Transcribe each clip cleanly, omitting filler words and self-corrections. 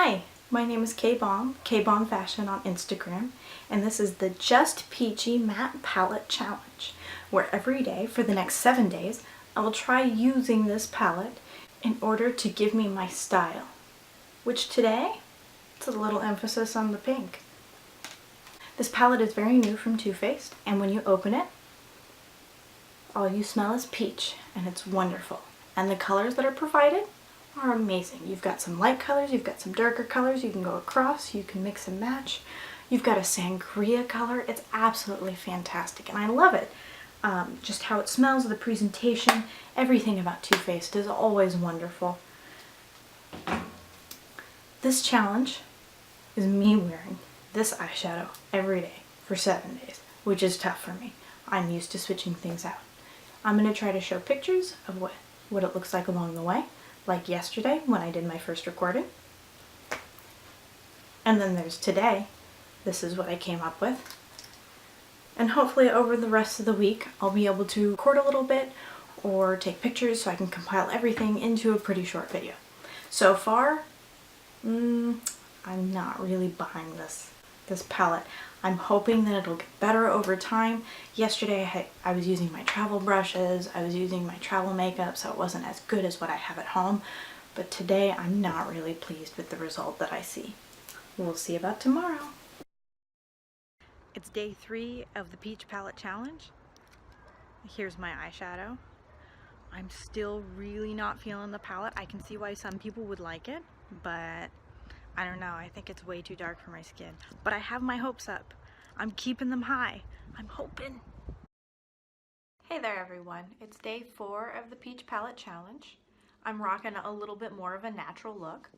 Hi, my name is K-Bomb Fashion on Instagram, and this is the Just Peachy Matte Palette Challenge, where every day for the next 7 days, I will try using this palette in order to give me my style, which today, it's a little emphasis on the pink. This palette is very new from Too Faced, and when you open it, all you smell is peach, and it's wonderful. And the colors that are provided are amazing. You've got some light colors, you've got some darker colors, you can go across, you can mix and match. You've got a sangria color. It's absolutely fantastic, and I love it. Just how it smells, the presentation, everything about Too Faced is always wonderful. This challenge is me wearing this eyeshadow every day for 7 days, which is tough for me. I'm used to switching things out. I'm going to try to show pictures of what it looks like along the way, like yesterday when I did my first recording. And then there's today. This is what I came up with. And hopefully over the rest of the week I'll be able to record a little bit or take pictures so I can compile everything into a pretty short video. So far, I'm not really buying this palette. I'm hoping that it'll get better over time. Yesterday I was using my travel brushes, I was using my travel makeup, so it wasn't as good as what I have at home. But today I'm not really pleased with the result that I see. We'll see about tomorrow. It's day 3 of the Peach Palette Challenge. Here's my eyeshadow. I'm still really not feeling the palette. I can see why some people would like it, but I don't know, I think it's way too dark for my skin. But I have my hopes up. I'm keeping them high. I'm hoping. Hey there everyone, it's day 4 of the Peach Palette Challenge. I'm rocking a little bit more of a natural look.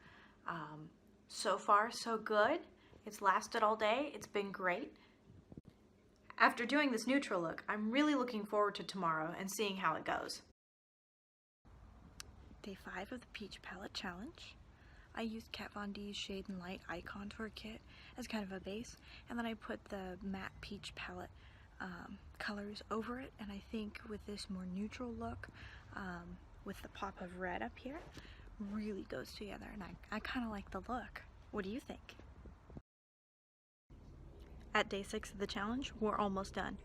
So far so good. It's lasted all day, it's been great. After doing this neutral look, I'm really looking forward to tomorrow and seeing how it goes. Day 5 of the Peach Palette Challenge. I used Kat Von D's Shade and Light Eye Contour Kit as kind of a base, and then I put the matte peach palette colors over it, and I think with this more neutral look, with the pop of red up here, really goes together, and I kind of like the look. What do you think? At day 6 of the challenge, we're almost done.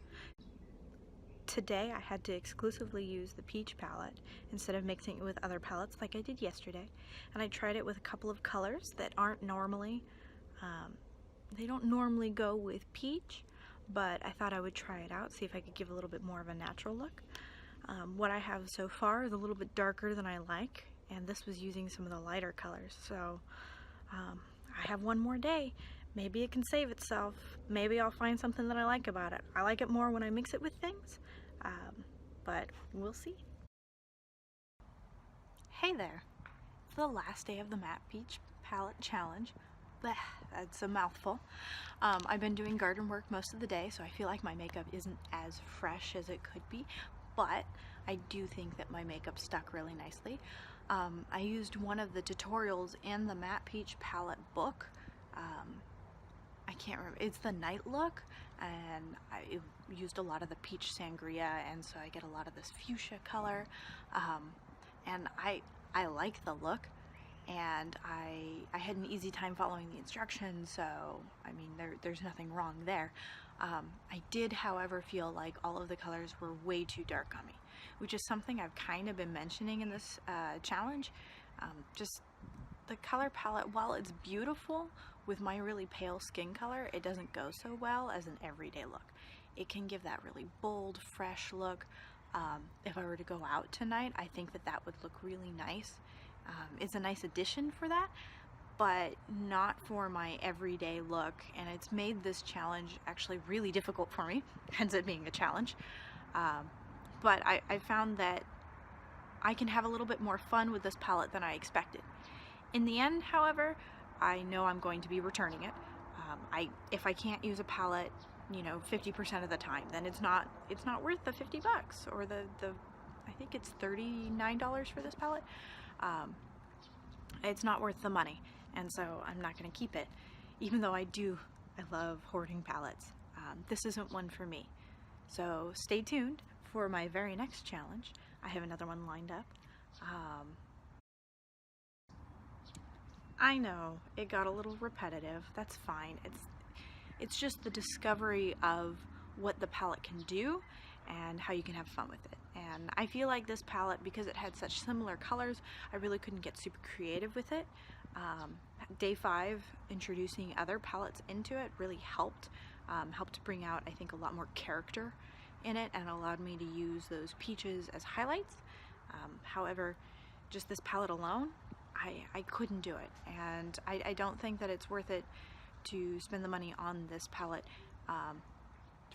Today I had to exclusively use the peach palette instead of mixing it with other palettes like I did yesterday, and I tried it with a couple of colors that aren't normally, they don't normally go with peach, but I thought I would try it out, see if I could give a little bit more of a natural look. What I have so far is a little bit darker than I like, and this was using some of the lighter colors, so I have one more day. Maybe it can save itself. Maybe I'll find something that I like about it. I like it more when I mix it with things, but we'll see. Hey there! It's the last day of the Matte Peach Palette Challenge. Blech, that's a mouthful. I've been doing garden work most of the day, so I feel like my makeup isn't as fresh as it could be, but I do think that my makeup stuck really nicely. I used one of the tutorials in the Matte Peach Palette book. I can't remember, it's the night look, and I used a lot of the peach sangria, and so I get a lot of this fuchsia color, and I like the look, and I had an easy time following the instructions, so I mean there's nothing wrong there. I did, however, feel like all of the colors were way too dark on me, which is something I've kind of been mentioning in this challenge. Just the color palette, while it's beautiful, with my really pale skin color, it doesn't go so well as an everyday look. It can give that really bold, fresh look. If I were to go out tonight, I think that would look really nice. It's a nice addition for that, but not for my everyday look, and it's made this challenge actually really difficult for me, hence it being a challenge. But I found that I can have a little bit more fun with this palette than I expected. In the end, however, I know I'm going to be returning it. If I can't use a palette, 50% of the time, then it's not worth the $50 or the I think it's $39 for this palette. It's not worth the money, and so I'm not going to keep it, even though I love hoarding palettes. This isn't one for me. So stay tuned for my very next challenge. I have another one lined up. I know it got a little repetitive. That's fine. It's just the discovery of what the palette can do and how you can have fun with it. And I feel like this palette, because it had such similar colors, I really couldn't get super creative with it. Day 5, introducing other palettes into it really helped. Helped bring out, I think, a lot more character in it and allowed me to use those peaches as highlights. However, just this palette alone, I couldn't do it, and I don't think that it's worth it to spend the money on this palette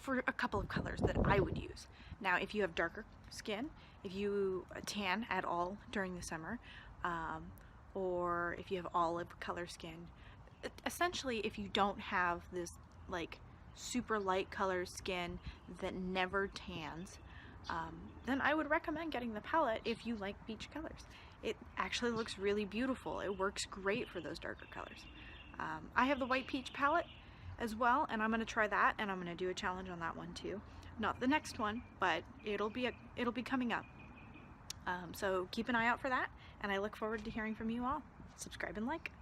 for a couple of colors that I would use. Now, if you have darker skin, if you tan at all during the summer, or if you have olive color skin, essentially if you don't have this like super light color skin that never tans, then I would recommend getting the palette if you like beach colors. It actually looks really beautiful. It works great for those darker colors. I have the white peach palette as well, and I'm going to try that, and I'm going to do a challenge on that one too. Not the next one, but it'll be coming up. So keep an eye out for that, and I look forward to hearing from you all. Subscribe and like.